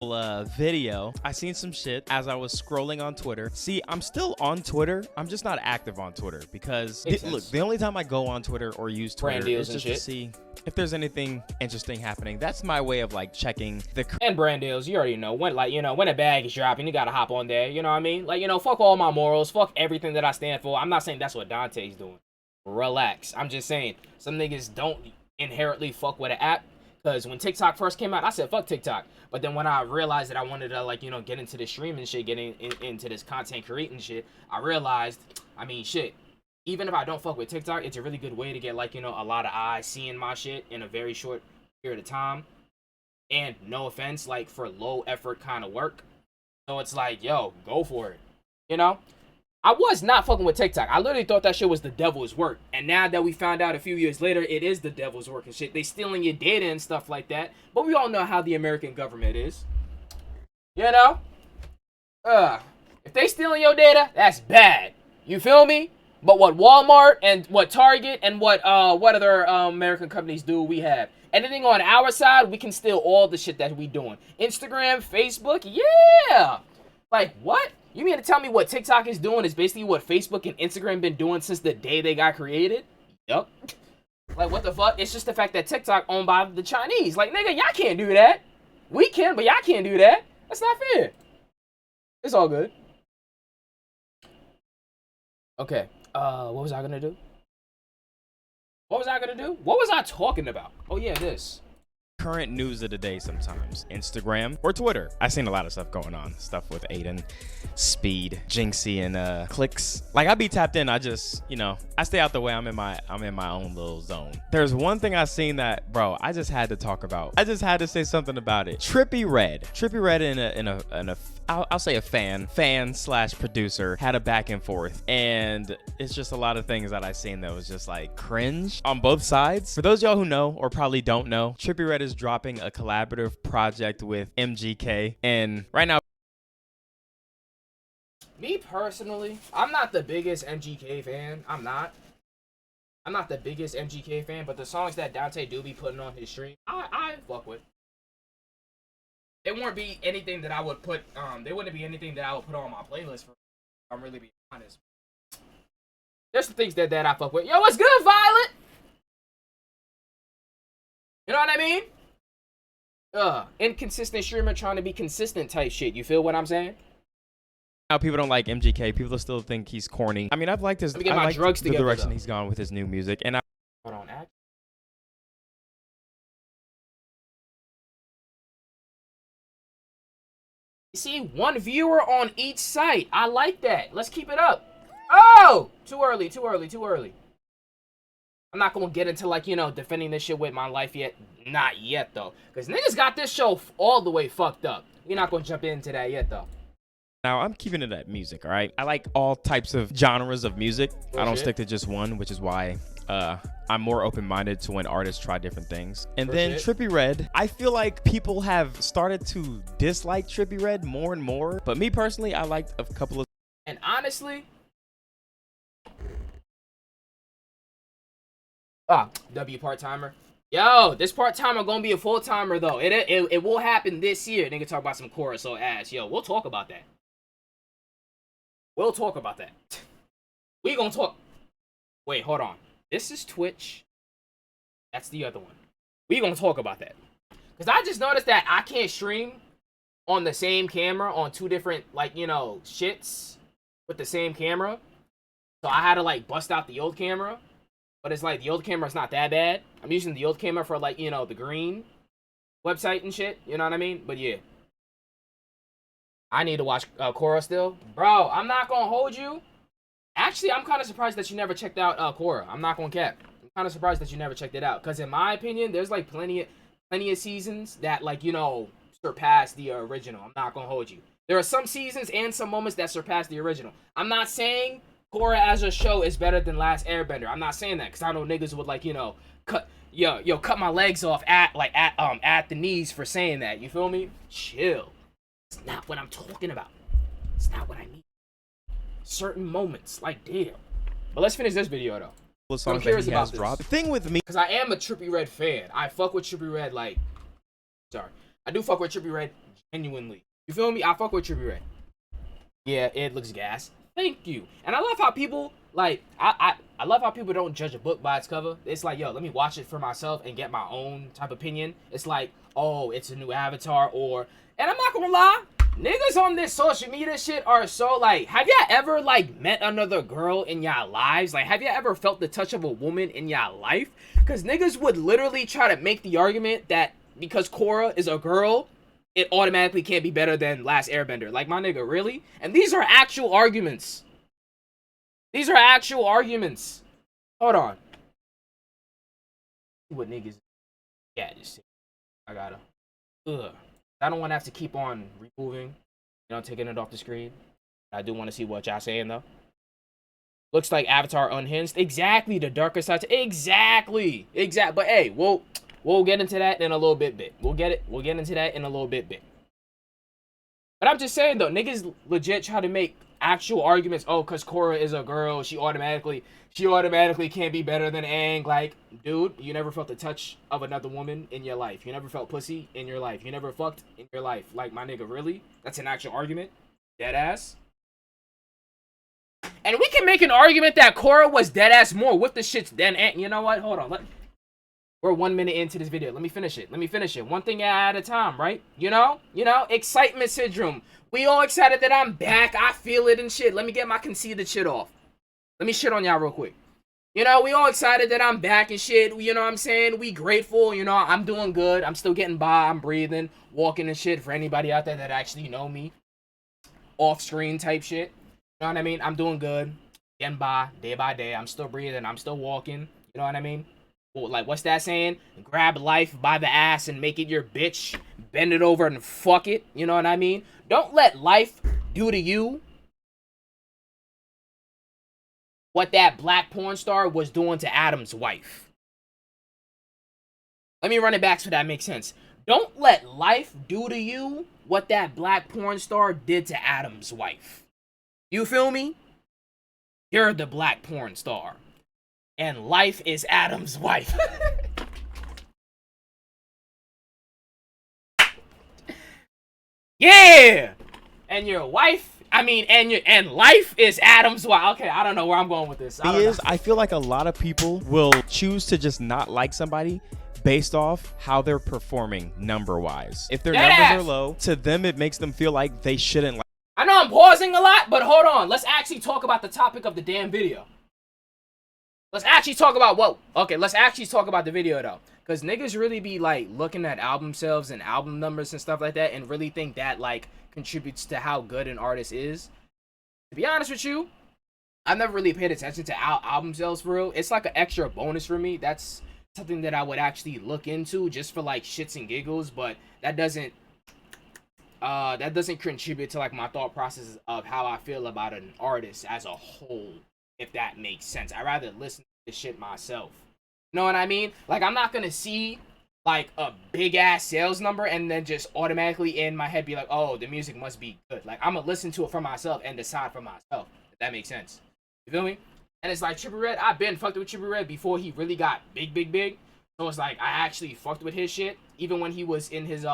video. I seen some shit as I was scrolling on Twitter. See, I'm still on Twitter. I'm just not active on Twitter because look, the only time I go on Twitter or use Twitter is just to see if there's anything interesting happening. That's my way of like checking the and brand deals. You already know when, like, when a bag is dropping, you gotta hop on there. You know what I mean? Like, fuck all my morals, fuck everything that I stand for. I'm not saying that's what Dante's doing. Relax. I'm just saying some niggas don't inherently fuck with an app. Because when TikTok first came out, I said, fuck TikTok. But then when I realized that I wanted to, like, get into this streaming shit, getting into this content creating shit, I realized, I mean, shit, even if I don't fuck with TikTok, it's a really good way to get, like, a lot of eyes seeing my shit in a very short period of time. And no offense, like, for low effort kind of work. So it's like, yo, go for it. I was not fucking with TikTok. I literally thought that shit was the devil's work. And now that we found out a few years later, it is the devil's work and shit. They stealing your data and stuff like that. But we all know how the American government is. If they stealing your data, that's bad. You feel me? But what Walmart and what Target and what other American companies do, we have. Anything on our side, we can steal all the shit that we doing. Instagram, Facebook, yeah. Like, what? You mean to tell me what TikTok is doing is basically what Facebook and Instagram been doing since the day they got created? Yup. Like, what the fuck? It's just the fact that TikTok owned by the Chinese. Like, nigga, y'all can't do that. We can, but y'all can't do that. That's not fair. It's all good. Okay. What was I gonna do? What was I talking about? Oh, yeah, this. current news of the day sometimes. Instagram or Twitter. I seen a lot of stuff going on. Stuff with Aiden, Speed, Jinxie, and Clicks. Like, I be tapped in. I just, I stay out the way. I'm in my own little zone. There's one thing I seen that, bro, I just had to talk about. I just had to say something about it. Trippie Redd in a I'll say a fan slash producer had a back and forth, and it's just a lot of things that I seen that was just like cringe on both sides. For those of y'all who know or probably don't know, Trippie Redd is dropping a collaborative project with MGK, and right now, me personally, I'm not the biggest MGK fan. I'm not the biggest MGK fan, but the songs that Dante do be putting on his stream, I fuck with. It wouldn't be anything that I would put. There wouldn't be anything that I would put on my playlist. I'm really being honest. There's some things that I fuck with. Yo, what's good, Violet? You know what I mean? Inconsistent streamer trying to be consistent type shit. You feel what I'm saying? now people don't like MGK. People still think he's corny. I mean, I've liked the direction he's gone with his new music, and hold on, act. See, one viewer on each site. I like that. Let's keep it up. Oh! Too early. I'm not gonna get into, like, defending this shit with my life yet. Not yet, though. Because niggas got this show all the way fucked up. We're not gonna jump into that yet, though. Now, I'm keeping it at music, all right? I like all types of genres of music. Bullshit. I don't stick to just one, which is why I'm more open-minded to when artists try different things. And then Trippie Redd, I feel like people have started to dislike Trippie Redd more and more. But me personally, I liked a couple of... And honestly... W part-timer. Yo, this part-timer gonna be a full-timer, though. It will happen this year. Nigga talk about some chorus or ass. Yo, we'll talk about that. We gonna talk... Wait, hold on. This is Twitch. That's the other one. We gonna talk about that. Because I just noticed that I can't stream on the same camera on two different, like, shits with the same camera. So I had to, like, bust out the old camera. But it's like, the old camera's not that bad. I'm using the old camera for, like, the green website and shit. You know what I mean? But yeah. I need to watch Korra still. Bro, I'm not gonna hold you. Actually, I'm kind of surprised that you never checked out Korra. I'm not gonna cap. I'm kind of surprised that you never checked it out. Because in my opinion, there's, like, plenty of seasons that, like, surpass the original. I'm not gonna hold you. There are some seasons and some moments that surpass the original. I'm not saying Korra as a show is better than Last Airbender. I'm not saying that because I know niggas would, like, cut my legs off at the knees for saying that. You feel me? Chill. It's not what I'm talking about. It's not what I mean. Certain moments, like, damn. But let's finish this video though. I'm curious about this. The thing with me, because I am a Trippie Redd fan. I fuck with Trippie Redd, like, sorry, I do fuck with Trippie Redd Genuinely. You feel me? I fuck with Trippie Redd. Yeah, it looks gas. Thank you. And I love how people like I love how people don't judge a book by its cover. It's like, yo, let me watch it for myself and get my own type of opinion. It's like, oh, it's a new Avatar, or, and I'm not gonna lie, niggas on this social media shit are so like, have y'all ever like met another girl in y'all lives? Like, have y'all ever felt the touch of a woman in y'all life? Because niggas would literally try to make the argument that because Korra is a girl, it automatically can't be better than Last Airbender. Like, my nigga, really? And these are actual arguments. These are actual arguments. Hold on. What niggas? Yeah, just I gotta. Ugh. I don't want to have to keep on removing, taking it off the screen. I do want to see what y'all saying though. Looks like Avatar Unhinged. Exactly, the darker side. Exactly. But hey, we'll get into that in a little bit. We'll get into that in a little bit. But I'm just saying though, niggas legit try to make actual arguments. Oh, cause Korra is a girl, she automatically can't be better than Aang. Like, dude, you never felt the touch of another woman in your life. You never felt pussy in your life. You never fucked in your life. Like, my nigga, really? That's an actual argument? Dead ass? And we can make an argument that Korra was dead ass more with the shits than Aang. You know what? Hold on. We're 1 minute into this video. Let me finish it. One thing at a time, right? You know, excitement syndrome. We all excited that I'm back. I feel it and shit. Let me get my conceited shit off. Let me shit on y'all real quick. We all excited that I'm back and shit. You know what I'm saying? We grateful. I'm doing good. I'm still getting by. I'm breathing, walking and shit. For anybody out there that actually know me, off screen type shit. You know what I mean? I'm doing good. Getting by day by day. I'm still breathing. I'm still walking. You know what I mean? Like, what's that saying? Grab life by the ass and make it your bitch. Bend it over and fuck it. You know what I mean? Don't let life do to you what that black porn star was doing to Adam's wife. Let me run it back so that makes sense. Don't let life do to you what that black porn star did to Adam's wife. You feel me? You're the black porn star. And life is Adam's wife. Yeah! And your wife, and life is Adam's wife. Okay, I don't know where I'm going with this. I feel like a lot of people will choose to just not like somebody based off how they're performing number-wise. If their numbers are low, to them it makes them feel like they shouldn't like. I know I'm pausing a lot, but hold on. Let's actually talk about the topic of the damn video. Let's actually talk about the video though. Because niggas really be like looking at album sales and album numbers and stuff like that and really think that like contributes to how good an artist is. To be honest with you, I've never really paid attention to album sales for real. It's like an extra bonus for me. That's something that I would actually look into just for like shits and giggles, but that doesn't contribute to like my thought process of how I feel about an artist as a whole. If that makes sense. I'd rather listen to this shit myself. You know what I mean? Like, I'm not gonna see, like, a big-ass sales number and then just automatically in my head be like, oh, the music must be good. Like, I'm gonna listen to it for myself and decide for myself. If that makes sense. You feel me? And it's like, Trippie Redd, I've been fucked with Trippie Redd before he really got big. So it's like, I actually fucked with his shit. Even when he was in his,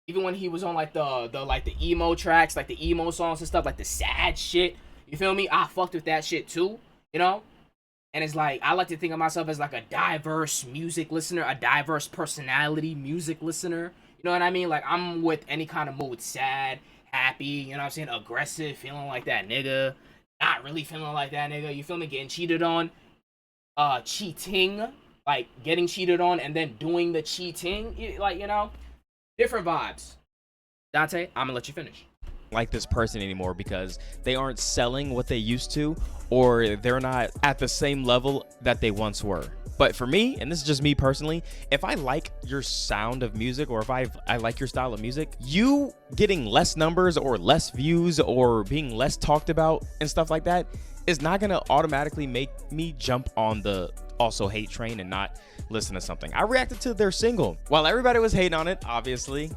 even when he was on, like, the emo tracks, like, the emo songs and stuff, like, the sad shit. You feel me? I fucked with that shit too, And it's like, I like to think of myself as like a diverse music listener, a diverse personality music listener. You know what I mean? Like, I'm with any kind of mood. Sad, happy, you know what I'm saying? Aggressive, feeling like that nigga. Not really feeling like that nigga. You feel me? Getting cheated on. Cheating. Like, getting cheated on and then doing the cheating. Like, different vibes. Dante, I'm gonna let you finish. Like this person anymore because they aren't selling what they used to, or they're not at the same level that they once were. But for me, and this is just me personally, if I like your sound of music, or if I like your style of music, you getting less numbers or less views or being less talked about and stuff like that is not gonna automatically make me jump on the also hate train and not listen to something. I reacted to their single. While everybody was hating on it, obviously,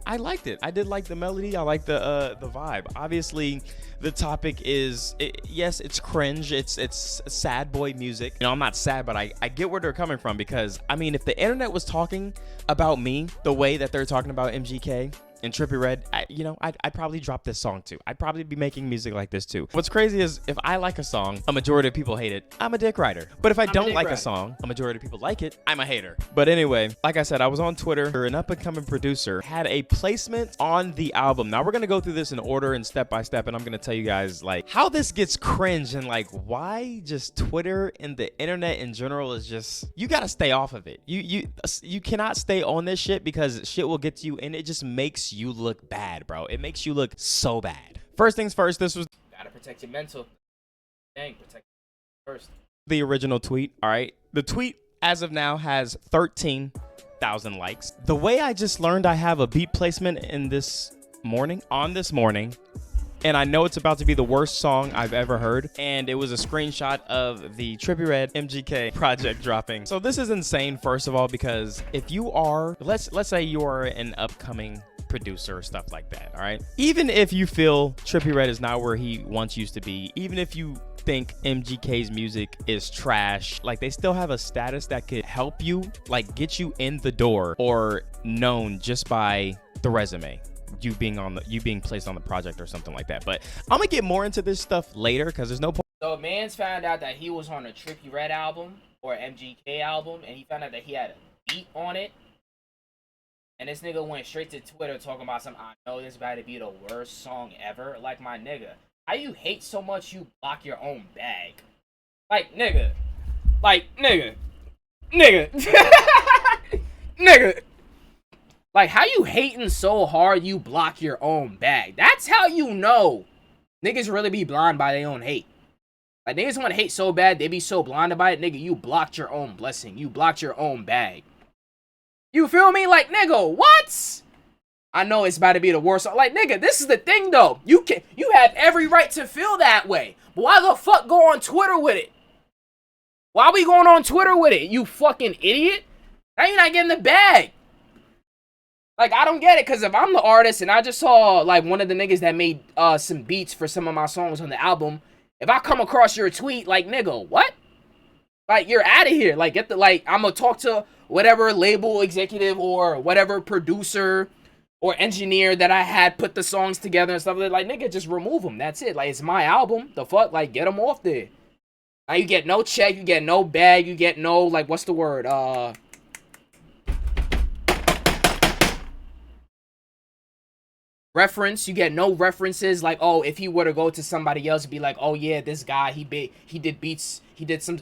I liked it. I did like the melody. I like the vibe. Obviously, the topic is, yes, it's cringe. It's sad boy music. You know, I'm not sad, but I get where they're coming from, because, I mean, if the internet was talking about me the way that they're talking about MGK and Trippie Redd, I'd probably drop this song too. I'd probably be making music like this too. What's crazy is, if I like a song, a majority of people hate it, I'm a dick writer. But if I don't like a song, a majority of people like it, I'm a hater. But anyway, like I said, I was on Twitter. An up-and-coming producer had a placement on the album. Now we're gonna go through this in order and step by step, and I'm gonna tell you guys like how this gets cringe and like why just Twitter and the internet in general is just, you gotta stay off of it. You cannot stay on this shit, because shit will get to you and it just makes you look bad, bro. It makes you look so bad. First things first, this was, gotta protect your mental. Dang, protect first. The original tweet. All right, the tweet as of now has 13,000 likes. The way I just learned I have a beat placement in this morning, and I know it's about to be the worst song I've ever heard, and it was a screenshot of the Trippie Redd MGK project dropping. So this is insane, first of all, because if you are, let's say you are an upcoming producer or stuff like that, all right? Even if you feel Trippie Redd is not where he once used to be, even if you think MGK's music is trash, like, they still have a status that could help you, like, get you in the door or known just by the resume, you being placed on the project or something like that. But I'm gonna get more into this stuff later, because there's no point. So man's found out that he was on a Trippie Redd album or MGK album, and he found out that he had a beat on it. And this nigga went straight to Twitter talking about some, I know this about to be the worst song ever. Like, my nigga, how you hate so much you block your own bag? Like, nigga. Nigga. Like, how you hating so hard you block your own bag? That's how you know niggas really be blind by their own hate. Like, niggas want to hate so bad, they be so blinded by it. Nigga, you blocked your own blessing. You blocked your own bag. You feel me? Like, nigga, what? I know it's about to be the worst. Like, nigga, this is the thing, though. You have every right to feel that way. But why the fuck go on Twitter with it? Why we going on Twitter with it, you fucking idiot? Now you're not getting the bag. Like, I don't get it, because if I'm the artist and I just saw, like, one of the niggas that made some beats for some of my songs on the album, if I come across your tweet, like, nigga, what? Like, you're out of here. Like, I'm gonna talk to whatever label executive or whatever producer or engineer that I had put the songs together and stuff. Like, nigga, just remove them. That's it. Like, it's my album. The fuck? Like, get them off there. Now, you get no check. You get no bag. You get no, like, what's the word? Reference. You get no references. Like, oh, if he were to go to somebody else, be like, oh yeah, this guy, he did beats. He did some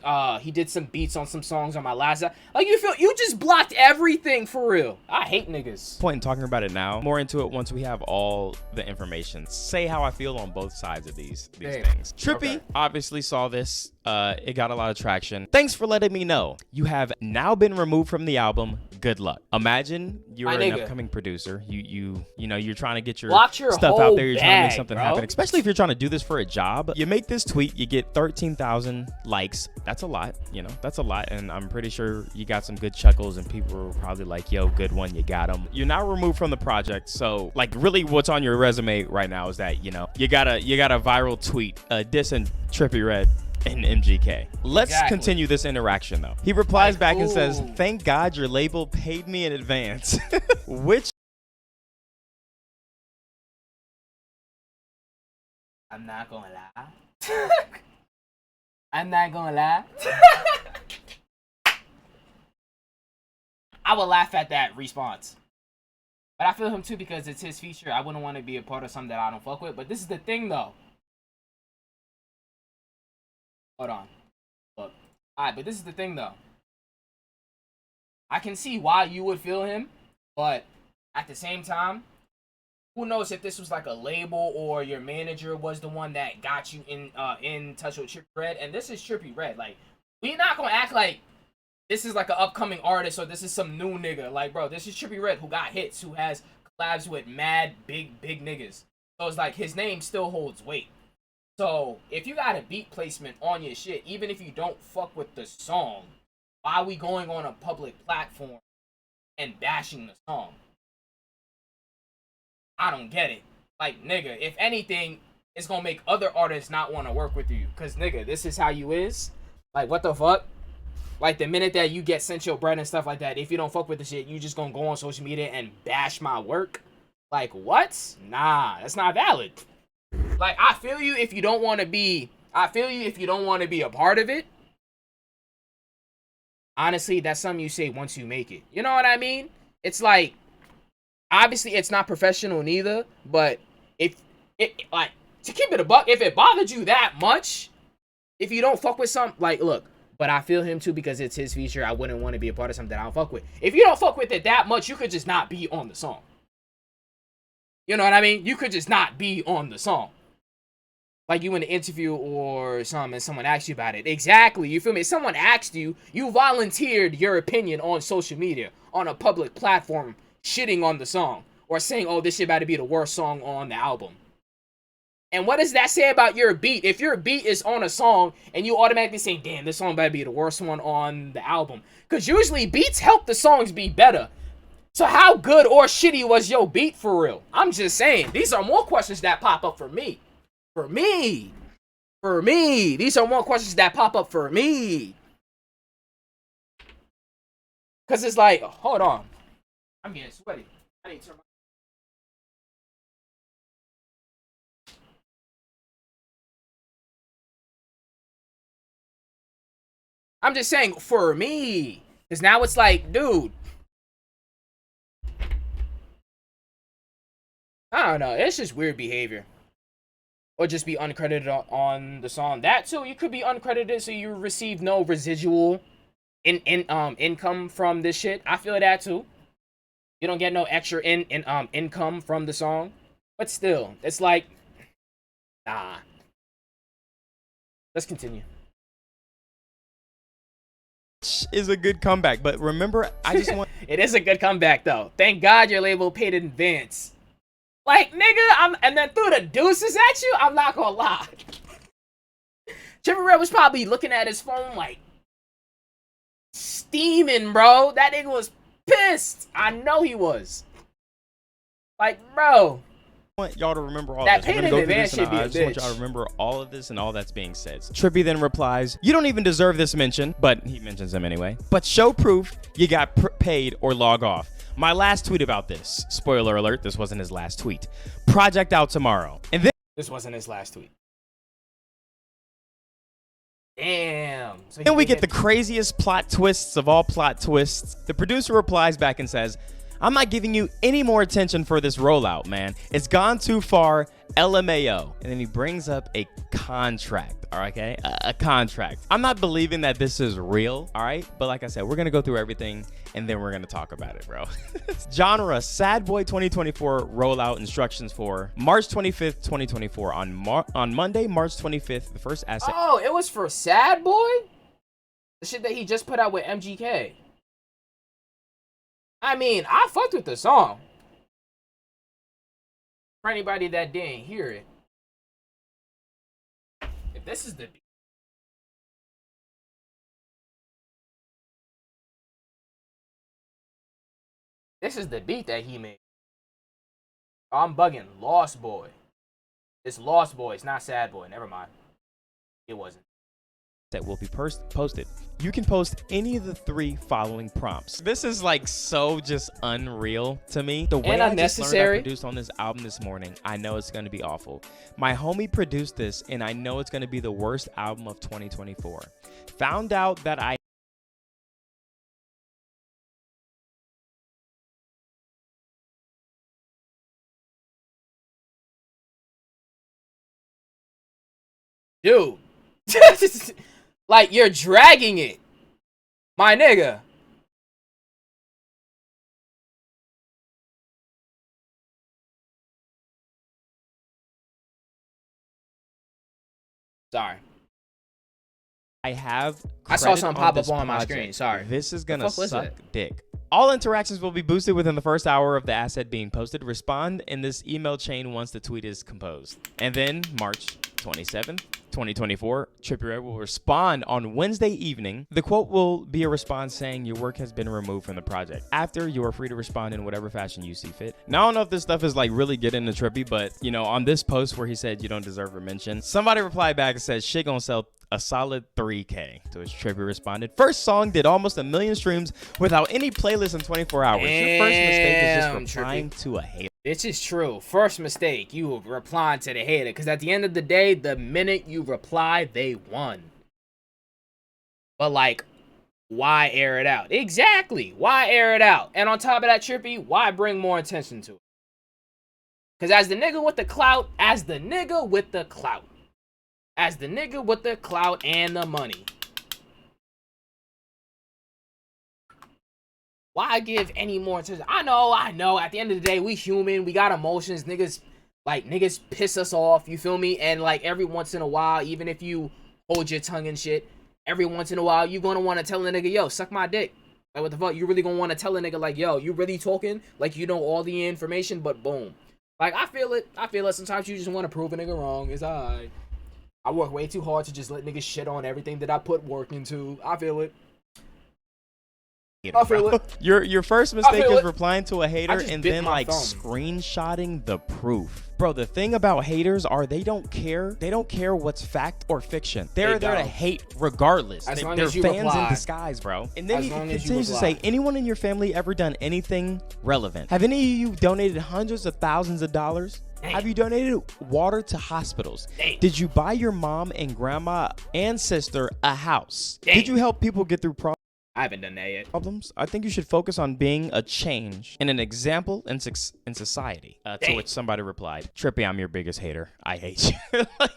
beats on some songs on my last. Like, you just blocked everything for real. I hate niggas. Point in talking about it now. More into it once we have all the information. Say how I feel on both sides of these things. Trippie obviously saw this. It got a lot of traction. Thanks for letting me know. You have now been removed from the album. Good luck. Imagine you're an upcoming producer. You're trying to get your stuff out there. You're trying to make something happen. Especially if you're trying to do this for a job. You make this tweet. You get 13,000 likes. That's a lot. That's a lot. And I'm pretty sure you got some good chuckles and people were probably like, yo, good one. You got them. You're now removed from the project. So, like, really what's on your resume right now is that, you got a viral tweet dissing Trippie Redd and MGK. Let's continue this interaction, though. He replies back and says, thank God your label paid me in advance. Which I'm not gonna lie. I'm not gonna lie. I would laugh at that response. But I feel him too, because it's his feature. I wouldn't want to be a part of something that I don't fuck with. But this is the thing, though. Hold on. Look. Alright, but this is the thing, though. I can see why you would feel him, but at the same time, who knows if this was like a label or your manager was the one that got you in touch with Trippie Redd. And this is Trippie Redd. Like, we not gonna act like this is like an upcoming artist or this is some new nigga. Like, bro, this is Trippie Redd, who got hits, who has collabs with mad big niggas. So it's like his name still holds weight. So if you got a beat placement on your shit, even if you don't fuck with the song, why are we going on a public platform and bashing the song? I don't get it. Like, nigga, if anything, it's gonna make other artists not want to work with you. Cause nigga, this is how you is. Like, what the fuck? Like, the minute that you get sent your bread and stuff like that, if you don't fuck with the shit, you just gonna go on social media and bash my work? Like, what? Nah, that's not valid. Like, I feel you if you don't want to be a part of it. Honestly, that's something you say once you make it. You know what I mean? It's like, obviously it's not professional neither, but if it, like, to keep it a buck, if it bothered you that much, if you don't fuck with something, like, look, but I feel him too because it's his feature. I wouldn't want to be a part of something that I don't fuck with. If you don't fuck with it that much, you could just not be on the song. You know what I mean? You could just not be on the song. Like, you in an interview or something and someone asks you about it. Exactly, you feel me? If someone asked you, you volunteered your opinion on social media, on a public platform, shitting on the song. Or saying, oh, this shit about to be the worst song on the album. And what does that say about your beat? If your beat is on a song and you automatically say, damn, this song about to be the worst one on the album. Because usually beats help the songs be better. So how good or shitty was your beat for real? I'm just saying, these are more questions that pop up for me. For me. These are more questions that pop up for me. Because it's like, hold on. I'm getting sweaty. I need to turn my... I'm just saying, for me. Because now it's like, dude. I don't know. It's just weird behavior. Or just be uncredited on the song. That too, you could be uncredited so you receive no residual income from this shit. I feel that too. You don't get no extra income from the song. But still, it's like, nah. Let's continue. Is a good comeback, but remember, I just want... It is a good comeback though. Thank God your label paid in advance. Like, nigga, and then threw the deuces at you? I'm not gonna lie. Trippie Redd was probably looking at his phone like, steaming, bro. That nigga was pissed. I know he was. Like, bro. I want y'all to remember all that this. We're gonna go through this, and I just want y'all to remember all of this and all that's being said. Trippie then replies, you don't even deserve this mention, but he mentions him anyway. But show proof you got paid or log off. My last tweet about this. Spoiler alert, this wasn't his last tweet. Project out tomorrow. And then this wasn't his last tweet. Damn. So then we get the craziest plot twists of all plot twists. The producer replies back and says, I'm not giving you any more attention for this rollout, man. It's gone too far. LMAO. And then he brings up a contract, all right, okay? A contract. I'm not believing that this is real, all right? But like I said, we're going to go through everything, and then we're going to talk about it, bro. Genre, Sad Boy 2024 rollout instructions for March 25th, 2024. On Monday, March 25th, the first asset. Oh, it was for Sad Boy? The shit that he just put out with MGK. I mean, I fucked with the song. For anybody that didn't hear it. If this is the beat. This is the beat that he made. Oh, I'm bugging. Lost Boy. It's Lost Boy. It's not Sad Boy. Never mind. It wasn't. That will be posted. You can post any of the 3 following prompts. This is like so just unreal to me. The way and unnecessary. I produced on this album this morning, I know it's going to be awful. My homie produced this, and I know it's going to be the worst album of 2024. Found out that I... Dude. Like, you're dragging it. My nigga. Sorry. I have... I saw something pop up on my screen. Sorry. This is gonna suck dick. All interactions will be boosted within the first hour of the asset being posted. Respond in this email chain once the tweet is composed. And then March 27th, 2024, Trippie will respond on Wednesday evening. The quote will be a response saying your work has been removed from the project. After, you are free to respond in whatever fashion you see fit. Now, I don't know if this stuff is like really getting to Trippie, but you know, on this post where he said you don't deserve a mention, somebody replied back and said shit gonna sell a solid 3K, to which Trippie responded, first song did almost 1 million streams without any playlist in 24 hours. Your first mistake is just replying to a hater. This is true. First mistake, you replying to the hater. Because at the end of the day, the minute you reply, they won. But like, why air it out? Exactly. Why air it out? And on top of that, Trippie, why bring more attention to it? Because as the nigga with the clout, as the nigga with the clout and the money, why give any more attention? I know. At the end of the day, we human. We got emotions. Niggas piss us off. You feel me? And like every once in a while, even if you hold your tongue and shit, every once in a while, you're going to want to tell a nigga, yo, suck my dick. Like, what the fuck? You really going to want to tell a nigga, like, yo, you really talking? Like, you know all the information, but boom. Like, I feel it. Sometimes you just want to prove a nigga wrong. It's alright. I work way too hard to just let niggas shit on everything that I put work into. I feel it. I feel it. Your first mistake is replying to a hater and then like screenshotting the proof. Bro, the thing about haters are they don't care what's fact or fiction. They're there to hate regardless. They're fans in disguise, bro. And then he continues to say, anyone in your family ever done anything relevant? Have any of you donated hundreds of thousands of dollars? Have you donated water to hospitals? Did you buy your mom and grandma and sister a house? Did you help people get through problems? I haven't done that yet. I think you should focus on being a change and an example in society. To which somebody replied, Trippie, I'm your biggest hater. I hate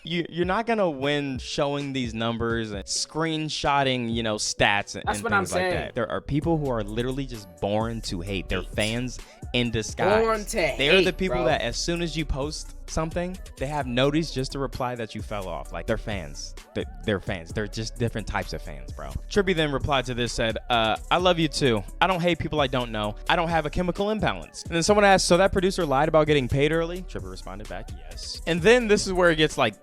you. You're not going to win showing these numbers and screenshotting, you know, stats and things like that. There are people who are literally just born to hate. They're fans in disguise. Born to hate, They're the people that as soon as you post something, they have noticed just to reply that you fell off. Like, they're fans. They're fans. They're just different types of fans, bro. Trippie then replied to this, said, I love you too. I don't hate people I don't know. I don't have a chemical imbalance. And then someone asked, so that producer lied about getting paid early? Trippie responded back, yes. And then this is where it gets like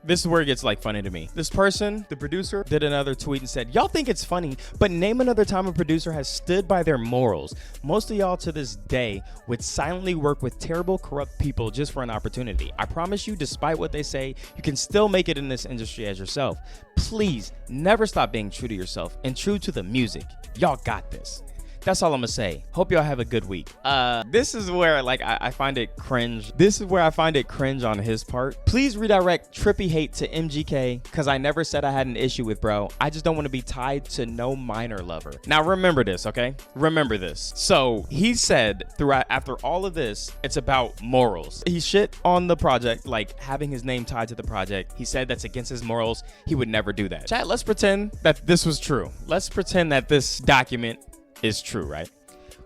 funny to me. This person, the producer, did another tweet and said, y'all think it's funny, but name another time a producer has stood by their morals. Most of y'all to this day would silently work with terrible, corrupt people just for an opportunity. I promise you, despite what they say, you can still make it in this industry as yourself. Please never stop being true to yourself and true to the music. Y'all got this. That's all I'm gonna say. Hope y'all have a good week. This is where like I find it cringe. This is where I find it cringe on his part. Please redirect Trippie hate to MGK because I never said I had an issue with bro. I just don't want to be tied to no minor lover. Now remember this, okay? Remember this. So he said throughout after all of this, it's about morals. He shit on the project, like having his name tied to the project. He said that's against his morals. He would never do that. Chat, let's pretend that this was true. Let's pretend that this document is true, right?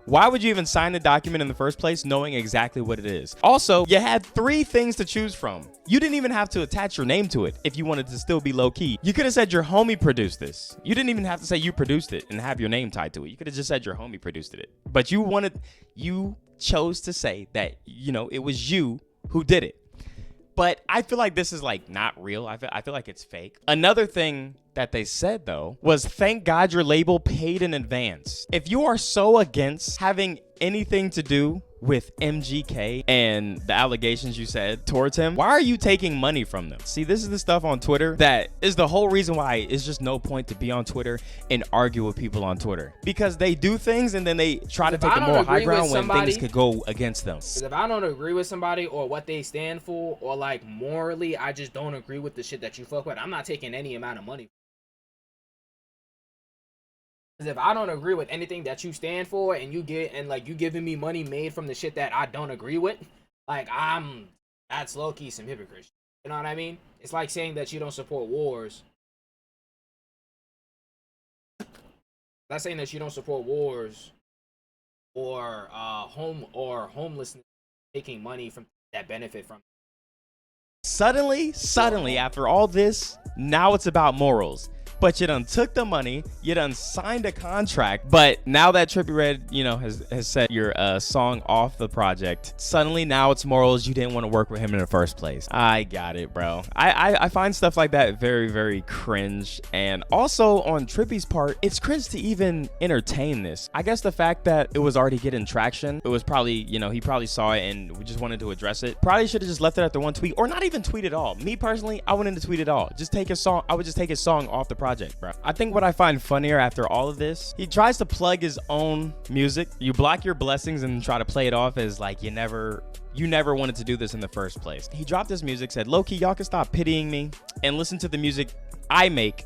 Why would you even sign the document in the first place knowing exactly what it is? Also, you had 3 things to choose from. You didn't even have to attach your name to it if you wanted to still be low-key. You could have said your homie produced this. You didn't even have to say you produced it and have your name tied to it. You could have just said your homie produced it. But you chose to say that, you know, it was you who did it. But I feel like this is like not real. I feel like it's fake. Another thing that they said though was thank God your label paid in advance. If you are so against having anything to do with MGK and the allegations you said towards him, why are you taking money from them? See, this is the stuff on Twitter that is the whole reason why it's just no point to be on Twitter and argue with people on Twitter, because they do things and then they try to take a more high ground when things could go against them. Because if I don't agree with somebody or what they stand for, or like morally I just don't agree with the shit that you fuck with, I'm not taking any amount of money. Because if I don't agree with anything that you stand for and you giving me money made from the shit that I don't agree with, like that's low-key some hypocrisy. You know what I mean? It's like saying that you don't support wars. That's saying that you don't support wars or homelessness, taking money from that benefit from. Suddenly, after all this, now it's about morals. but you done took the money, you done signed a contract, but now that Trippie Redd, you know, has set your song off the project, suddenly now it's morals, you didn't want to work with him in the first place. I got it, bro. I find stuff like that very, very cringe. And also on Trippie's part, it's cringe to even entertain this. I guess the fact that it was already getting traction, it was probably, you know, he probably saw it and we just wanted to address it. Probably should have just left it at the one tweet, or not even tweet at all. Me personally, I wouldn't tweet at all. Just take his song. I would just take his song off the project, bro. I think what I find funnier after all of this, he tries to plug his own music. You block your blessings and try to play it off as like you never wanted to do this in the first place. He dropped his music, said, low-key, y'all can stop pitying me and listen to the music I make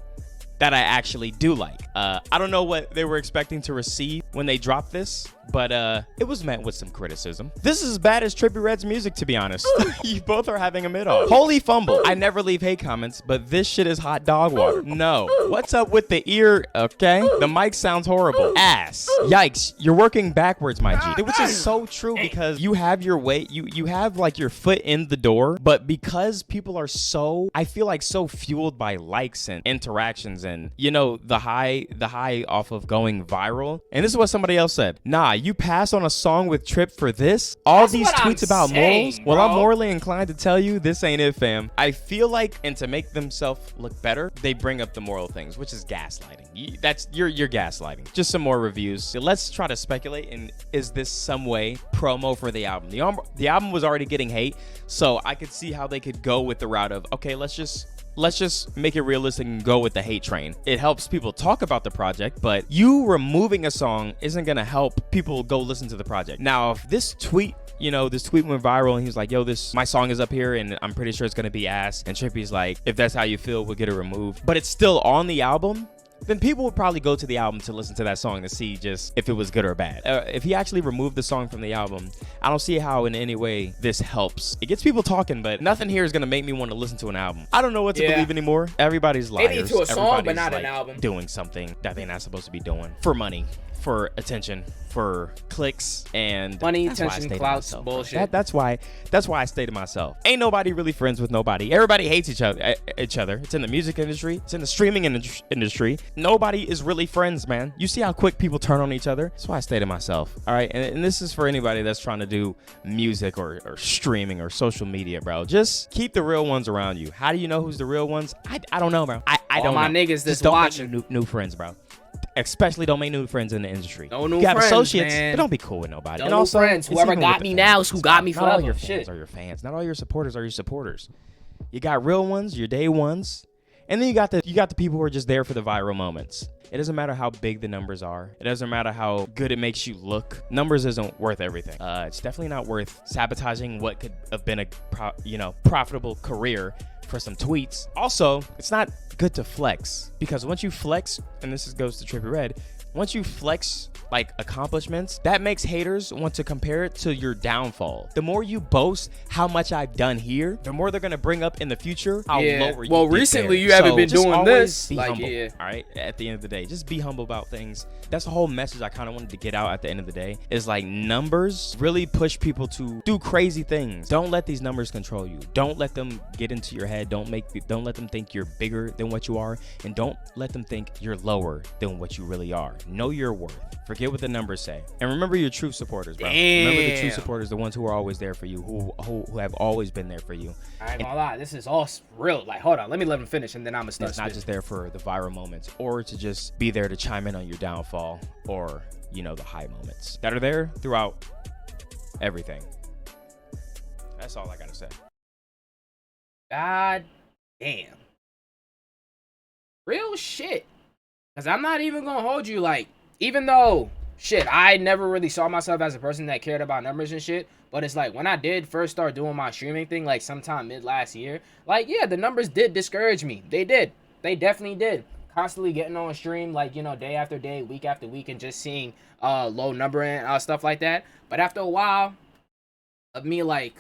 that I actually do like. I don't know what they were expecting to receive when they dropped this, but it was met with some criticism. This is as bad as Trippie Redd's music, to be honest. You both are having a mid-off. Holy fumble. I never leave hate comments, but this shit is hot dog water. No. What's up with the ear, okay? The mic sounds horrible. Ass. Yikes. You're working backwards, my G. Which is so true, because you have your way, you have like your foot in the door, but because people are so, I feel like so fueled by likes and interactions and, you know, the high off of going viral. And this is what somebody else said. Nah, you pass on a song with Tripp for this? All these tweets about morals? Well, I'm morally inclined to tell you this ain't it, fam. I feel like, and to make themselves look better, they bring up the moral things, which is gaslighting. You're gaslighting. Just some more reviews. So let's try to speculate. And is this some way promo for the album? The album was already getting hate, so I could see how they could go with the route of, okay, let's just make it realistic and go with the hate train. It helps people talk about the project, but you removing a song isn't gonna help people go listen to the project. Now, if this tweet, you know, this tweet went viral and he was like, yo, my song is up here and I'm pretty sure it's gonna be ass, and Trippie's like, if that's how you feel, we'll get it removed, but it's still on the album, then people would probably go to the album to listen to that song to see just if it was good or bad. If he actually removed the song from the album, I don't see how in any way this helps. It gets people talking, but nothing here is gonna make me want to listen to an album. I don't know what to believe anymore. Everybody's liars. Maybe to a song, but not an album. Doing something that they're not supposed to be doing for money, for attention, for clicks, and money, attention, clouts, bullshit. That's why I stay to myself. Ain't nobody really friends with nobody. Everybody hates each other. It's in the music industry. It's in the streaming industry. Nobody is really friends, man. You see how quick people turn on each other? That's why I stay to myself. All right, and this is for anybody that's trying to do music or streaming or social media, bro. Just keep the real ones around you. How do you know who's the real ones? I don't know, bro. I don't know. All my niggas that's watching. Make new friends, bro. Especially don't make new friends in the industry. No new you have friends, associates, man. but don't be cool with nobody. No and also, new friends. Whoever got me now is who got me forever. Not all your shit. fans are your fans. Not all your supporters are your supporters. You got real ones, your day ones, and then you got the people who are just there for the viral moments. It doesn't matter how big the numbers are. It doesn't matter how good it makes you look. Numbers isn't worth everything. It's definitely not worth sabotaging what could have been a profitable career for some tweets. Also, it's not good to flex, because once you flex, and this goes to Trippie Redd, once you flex like accomplishments, that makes haters want to compare it to your downfall. The more you boast how much I've done here, the more they're gonna bring up in the future how lower you well, did recently there. you haven't been just doing this. Be like, humble, yeah. all right. At the end of the day, just be humble about things. That's the whole message I kind of wanted to get out at the end of the day. Is like, numbers really push people to do crazy things. Don't let these numbers control you. Don't let them get into your head. Don't let them think you're bigger than what you are, and don't let them think you're lower than what you really are. Know your worth. Forget what the numbers say, and remember your true supporters, bro. Damn. Remember the true supporters, the ones who are always there for you, who have always been there for you. I ain't gonna lie, this is all real. Like, hold on, let him finish, and then I'm gonna start. It's not just there for the viral moments, or to just be there to chime in on your downfall, or the high moments that are there throughout everything. That's all I gotta say. God damn. Real shit. Because I'm not even gonna hold you, like, even though, shit, I never really saw myself as a person that cared about numbers and shit, but it's like, when I did first start doing my streaming thing, like, sometime mid last year, like, yeah, the numbers did discourage me. They did. They definitely did. Constantly getting on stream, like, day after day, week after week, and just seeing low number and stuff like that. But after a while of me, like,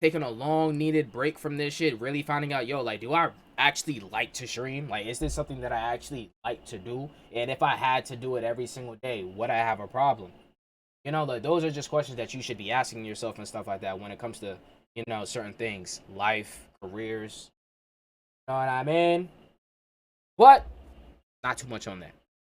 taking a long needed break from this shit, really finding out, yo, like, do I actually like to stream? Like, is this something that I actually like to do? And if I had to do it every single day, would I have a problem? Like, those are just questions that you should be asking yourself and stuff like that when it comes to, certain things, life, careers. You know what I mean? But Not too much on that.